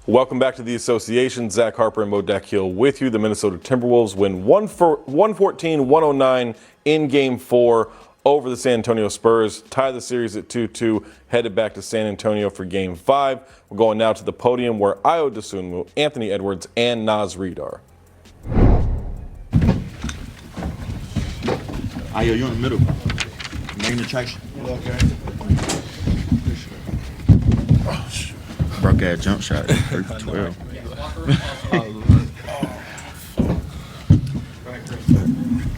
Welcome back to the Association. Zach Harper and Mo Dakhil with you. The Minnesota Timberwolves win 114-109 in Game 4 over the San Antonio Spurs. Tie the series at 2-2. Headed back to San Antonio for Game 5. We're going now to the podium where Ayo Dosunmu, Anthony Edwards, and Naz Reid are. Ayo, you're in the middle. Main attraction. Okay. Oh, shoot. Broke ass jump shot. 12.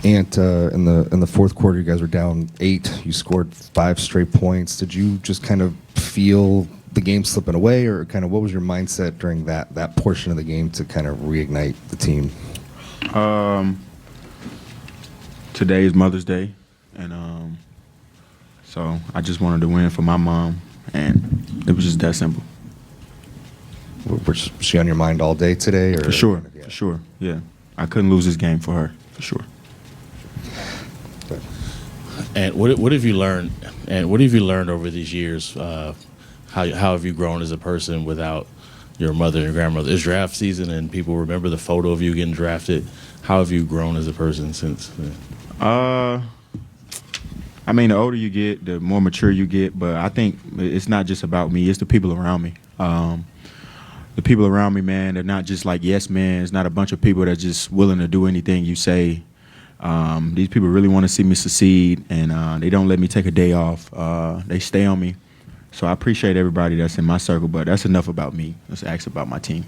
And in the fourth quarter, you guys were down 8. You scored 5 straight points. Did you just kind of feel the game slipping away, or kind of what was your mindset during that portion of the game to kind of reignite the team? Today is Mother's Day, and so I just wanted to win for my mom, and it was just that simple. Was she on your mind all day today? Or For sure, yeah. for sure, yeah. I couldn't lose this game for her, for sure. And what have you learned? And what have you learned over these years? How have you grown as a person without your mother and your grandmother? It's draft season, and people remember the photo of you getting drafted. How have you grown as a person since then? I mean, the older you get, the more mature you get. But I think it's not just about me; it's the people around me. The people around me, man, they're not just like yes men. It's not a bunch of people that are just willing to do anything you say. These people really want to see me succeed, and they don't let me take a day off. They stay on me. So I appreciate everybody that's in my circle, but that's enough about me. Let's ask about my team.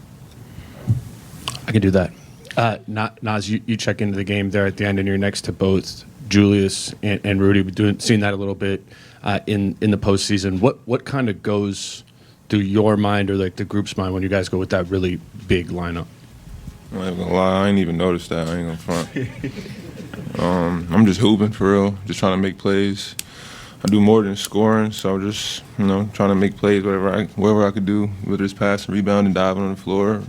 I can do that. Naz, you check into the game there at the end, and you're next to both Julius and Rudy. Seeing that a little bit in the postseason. What kind of goes through your mind or like the group's mind when you guys go with that really big lineup? I ain't gonna lie, I ain't even noticed that. I ain't gonna front. I'm just hooping for real, just trying to make plays. I do more than scoring, so just trying to make plays wherever I could do, whether it's passing, rebounding, diving on the floor,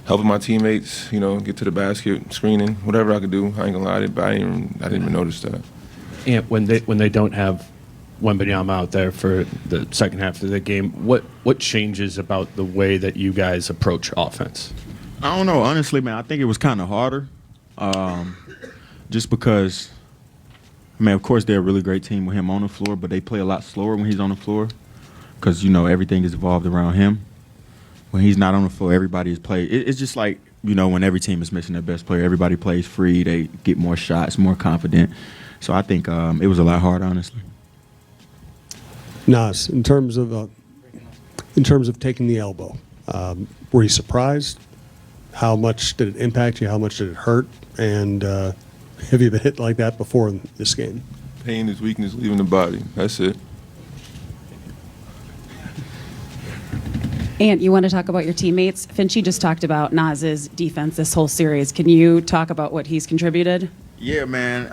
helping my teammates, get to the basket, screening, whatever I could do. I ain't gonna lie, I didn't even notice that. And when they don't have Wembanyama out there for the second half of the game, what changes about the way that you guys approach offense? I don't know, honestly, man. I think it was kind of harder, just because. I mean, of course, they're a really great team with him on the floor, but they play a lot slower when he's on the floor because, everything is evolved around him. When he's not on the floor, everybody is playing. It's just like, when every team is missing their best player, everybody plays free. They get more shots, more confident. So I think it was a lot harder, honestly. Naz, in terms of taking the elbow, were you surprised? How much did it impact you? How much did it hurt? And have you been hit like that before in this game? Pain is weakness leaving the body. That's it. And you want to talk about your teammates? Finchie just talked about Naz's defense this whole series. Can you talk about what he's contributed? Yeah, man.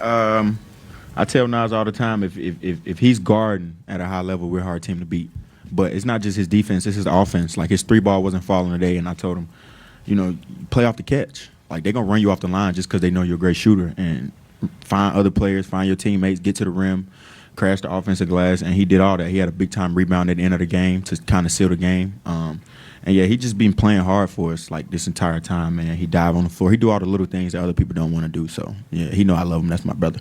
I tell Naz all the time, if he's guarding at a high level, we're a hard team to beat. But it's not just his defense, it's his offense. Like, his 3-ball wasn't falling today, and I told him, play off the catch. Like, they're going to run you off the line just because they know you're a great shooter. And find other players, find your teammates, get to the rim, crash the offensive glass, and he did all that. He had a big-time rebound at the end of the game to kind of seal the game. And, yeah, he just been playing hard for us, like, this entire time, man. He dive on the floor. He do all the little things that other people don't want to do. So, yeah, he know I love him. That's my brother.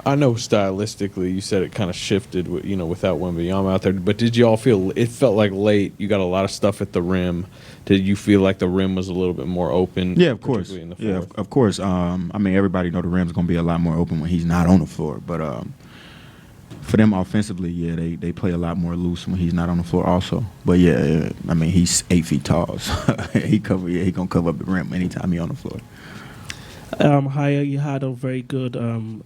I know stylistically you said it kind of shifted, without Wembanyama out there. But did you all feel it felt like late? You got a lot of stuff at the rim. Did you feel like the rim was a little bit more open? Yeah, of course. Yeah, of course. I mean, everybody know the rim's going to be a lot more open when he's not on the floor. But for them offensively, yeah, they play a lot more loose when he's not on the floor also. But, yeah, I mean, he's 8 feet tall. So he going to cover up the rim anytime he's on the floor. Haya, you had a very good,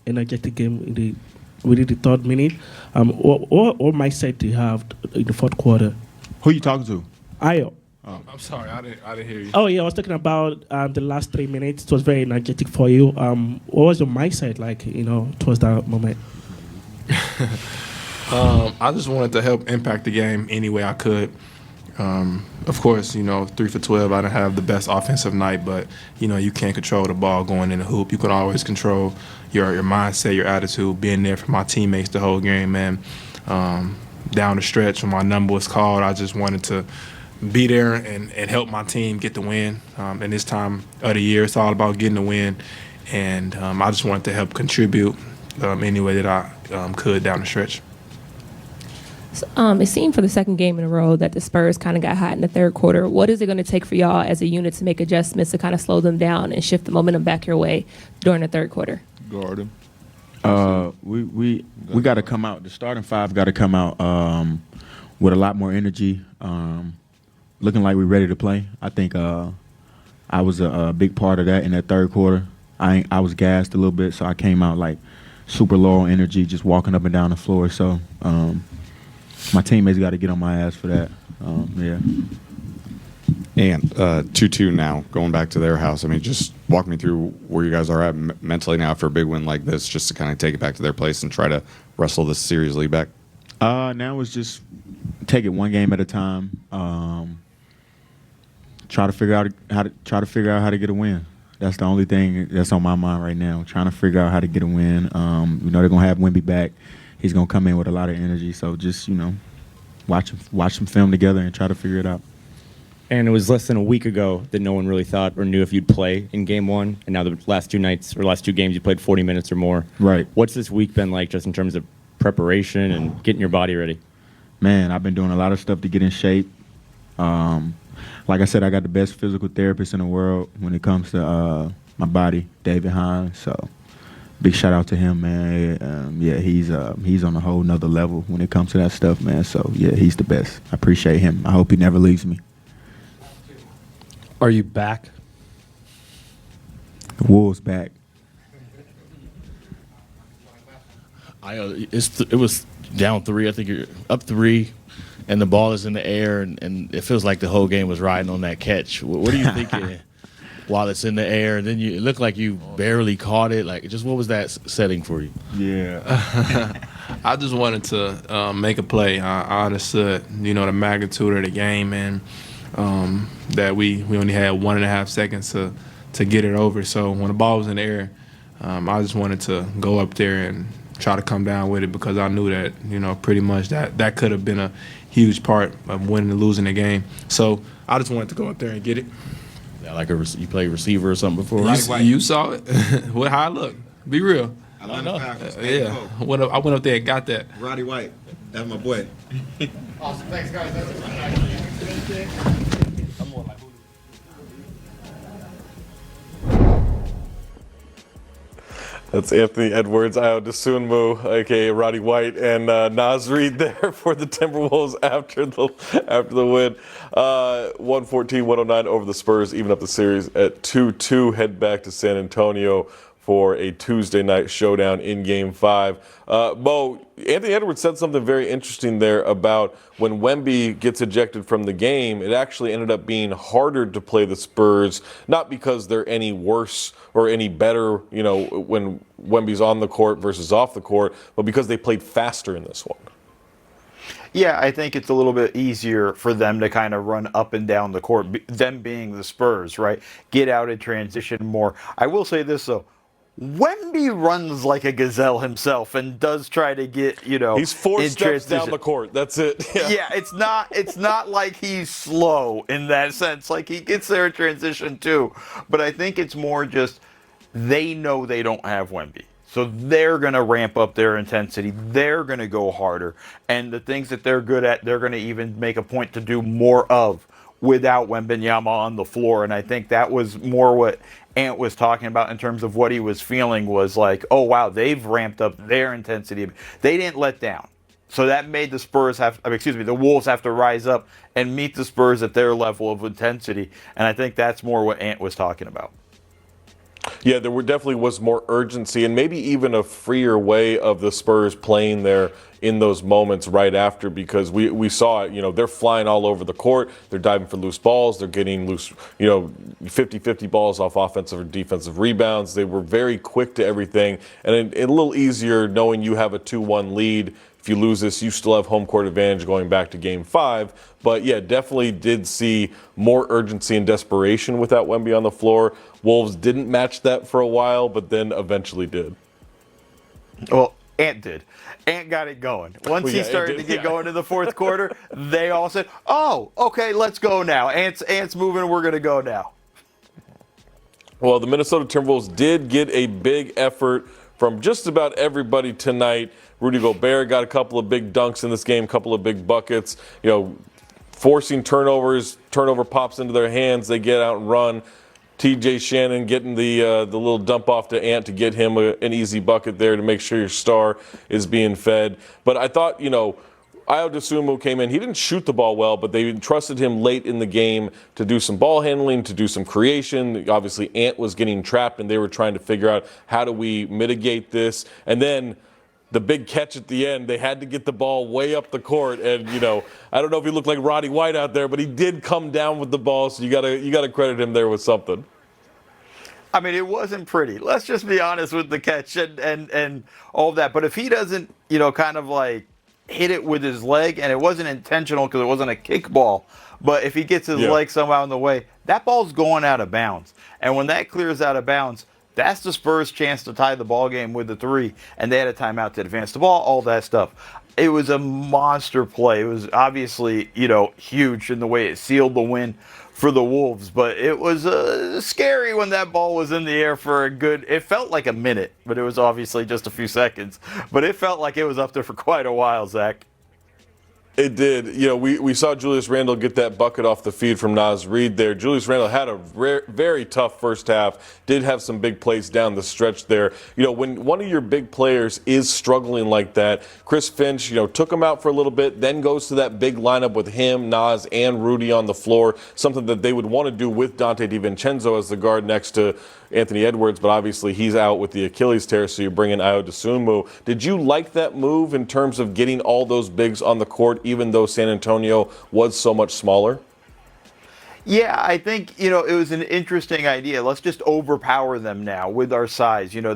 energetic game within the third minute. What mindset do you have in the fourth quarter? Who you talking to? Ayo. Oh. I'm sorry, I didn't hear you. Oh yeah, I was talking about the last 3 minutes. It was very energetic for you. What was your mindset like? Towards that moment. I just wanted to help impact the game any way I could. Of course, 3 for 12, I didn't have the best offensive night, but, you can't control the ball going in the hoop. You can always control your mindset, your attitude, being there for my teammates the whole game, man. Down the stretch when my number was called, I just wanted to be there and help my team get the win. And this time of the year, it's all about getting the win. And I just wanted to help contribute any way that I could down the stretch. It seemed for the second game in a row that the Spurs kind of got hot in the third quarter. What is it going to take for y'all as a unit to make adjustments to kind of slow them down and shift the momentum back your way during the third quarter? Guard him. We got to come out. The starting five got to come out with a lot more energy, looking like we're ready to play. I think I was a big part of that in that third quarter. I was gassed a little bit, so I came out like super low on energy, just walking up and down the floor. So my teammates got to get on my ass for that. Yeah. And 2-2 now, going back to their house. I mean, just walk me through where you guys are at mentally now after a big win like this, just to kind of take it back to their place and try to wrestle this series lead back. Now it's just take it one game at a time. Try to figure out how to get a win. That's the only thing that's on my mind right now. Trying to figure out how to get a win. We know they're gonna have Wemby back. He's gonna come in with a lot of energy. So just watch some film together and try to figure it out. And it was less than a week ago that no one really thought or knew if you'd play in game one. And now the last two games, you played 40 minutes or more. Right. What's this week been like just in terms of preparation and getting your body ready? Man, I've been doing a lot of stuff to get in shape. Like I said, I got the best physical therapist in the world when it comes to my body, David Hines. So big shout out to him, man. Yeah, he's on a whole nother level when it comes to that stuff, man. So yeah, he's the best. I appreciate him. I hope he never leaves me. Are you back? The Wolves back. It was down 3. I think you're up 3, and the ball is in the air, and it feels like the whole game was riding on that catch. What are you thinking while it's in the air? And then it looked like you barely caught it. Like, just what was that setting for you? Yeah. I just wanted to make a play. I understood, the magnitude of the game and that we only had 1.5 seconds to get it over. So when the ball was in the air, I just wanted to go up there and try to come down with it because I knew that, pretty much that could have been a huge part of winning and losing the game. So I just wanted to go up there and get it. Yeah, like you played receiver or something before? You saw it? How I look? Be real. I know. Yeah. I went up there and got that. Roddy White. That's my boy. Awesome. Thanks, guys. That's Anthony Edwards, Ayo Dosunmu, aka Roddy White, and Naz Reid there for the Timberwolves after the win. 114-109 over the Spurs, even up the series at 2-2. Head back to San Antonio for a Tuesday night showdown in Game 5. Mo, Anthony Edwards said something very interesting there about when Wemby gets ejected from the game, it actually ended up being harder to play the Spurs, not because they're any worse or any better, when Wemby's on the court versus off the court, but because they played faster in this one. Yeah, I think it's a little bit easier for them to kind of run up and down the court, them being the Spurs, right? Get out and transition more. I will say this, though. Wemby runs like a gazelle himself and does try to get, he's 4 steps transition. down the court. That's it. Yeah, it's not like he's slow in that sense. Like, he gets there in transition too. But I think it's more just they know they don't have Wemby. So they're going to ramp up their intensity. They're going to go harder. And the things that they're good at, they're going to even make a point to do more of without Wembanyama on the floor. And I think that was more what Ant was talking about in terms of what he was feeling was like, oh, wow, they've ramped up their intensity. They didn't let down. So that made the Wolves have to rise up and meet the Spurs at their level of intensity. And I think that's more what Ant was talking about. Yeah, there definitely was more urgency and maybe even a freer way of the Spurs playing there in those moments right after, because we saw it, they're flying all over the court. They're diving for loose balls. They're getting loose, 50-50 balls off offensive or defensive rebounds. They were very quick to everything, and a little easier knowing you have a 2-1 lead. If you lose this, you still have home court advantage going back to Game 5. But, yeah, definitely did see more urgency and desperation without Wemby on the floor. Wolves didn't match that for a while, but then eventually did. Well, Ant did. Ant got it going. Once Well, he yeah, Ant started did, to get yeah. going to the fourth quarter, they all said, "Oh, okay, let's go now. Ant's moving. We're gonna go now." Well, the Minnesota Timberwolves did get a big effort from just about everybody tonight. Rudy Gobert got a couple of big dunks in this game, a couple of big buckets. Forcing turnovers. Turnover pops into their hands. They get out and run. TJ Shannon getting the little dump off to Ant to get him an easy bucket there to make sure your star is being fed. But I thought, Ayo Dosunmu came in. He didn't shoot the ball well, but they trusted him late in the game to do some ball handling, to do some creation. Obviously, Ant was getting trapped, and they were trying to figure out how do we mitigate this. And then the big catch at the end, they had to get the ball way up the court. And, I don't know if he looked like Roddy White out there, but he did come down with the ball, so you gotta credit him there with something. I mean, it wasn't pretty. Let's just be honest with the catch and all of that. But if he doesn't, kind of like hit it with his leg, and it wasn't intentional because it wasn't a kickball, but if he gets his leg somehow in the way, that ball's going out of bounds. And when that clears out of bounds, that's the Spurs' chance to tie the ball game with the three, and they had a timeout to advance the ball, all that stuff. It was a monster play. It was obviously, huge in the way it sealed the win for the Wolves, but it was scary when that ball was in the air for it felt like a minute, but it was obviously just a few seconds. But it felt like it was up there for quite a while, Zach. It did. We saw Julius Randle get that bucket off the feed from Naz Reid there. Julius Randle had a very tough first half, did have some big plays down the stretch there. When one of your big players is struggling like that, Chris Finch, took him out for a little bit, then goes to that big lineup with him, Naz, and Rudy on the floor, something that they would want to do with Dante DiVincenzo as the guard next to Anthony Edwards, but obviously he's out with the Achilles tear, so you bring in Ayo Dosunmu. Did you like that move in terms of getting all those bigs on the court, even though San Antonio was so much smaller? Yeah, I think, it was an interesting idea. Let's just overpower them now with our size. They're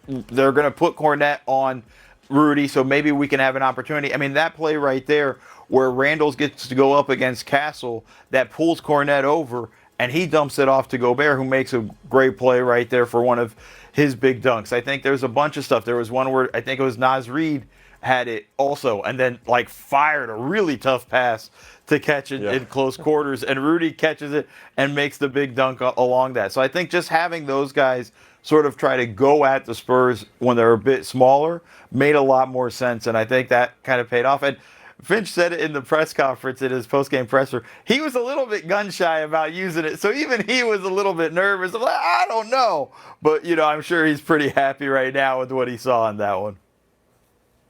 going to put Cornette on Rudy, so maybe we can have an opportunity. I mean, that play right there where Randall gets to go up against Castle, that pulls Cornette over, and he dumps it off to Gobert, who makes a great play right there for one of his big dunks. I think there's a bunch of stuff. There was one where I think it was Naz Reid had it also, and then fired a really tough pass to catch it in close quarters, and Rudy catches it and makes the big dunk along that. So I think just having those guys sort of try to go at the Spurs when they're a bit smaller made a lot more sense, and I think that kind of paid off. And Finch said it in the press conference, in his post-game presser. He was a little bit gun-shy about using it, so even he was a little bit nervous. I'm like, I don't know. But, I'm sure he's pretty happy right now with what he saw in that one.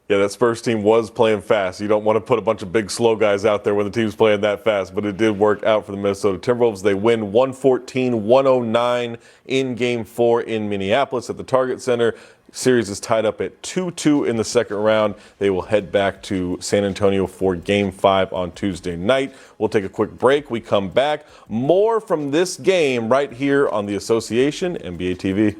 Yeah, that Spurs team was playing fast. You don't want to put a bunch of big, slow guys out there when the team's playing that fast, but it did work out for the Minnesota Timberwolves. They win 114-109 in Game 4 in Minneapolis at the Target Center. Series is tied up at 2-2 in the second round. They will head back to San Antonio for Game 5 on Tuesday night. We'll take a quick break. We come back. More from this game right here on the Association NBA TV.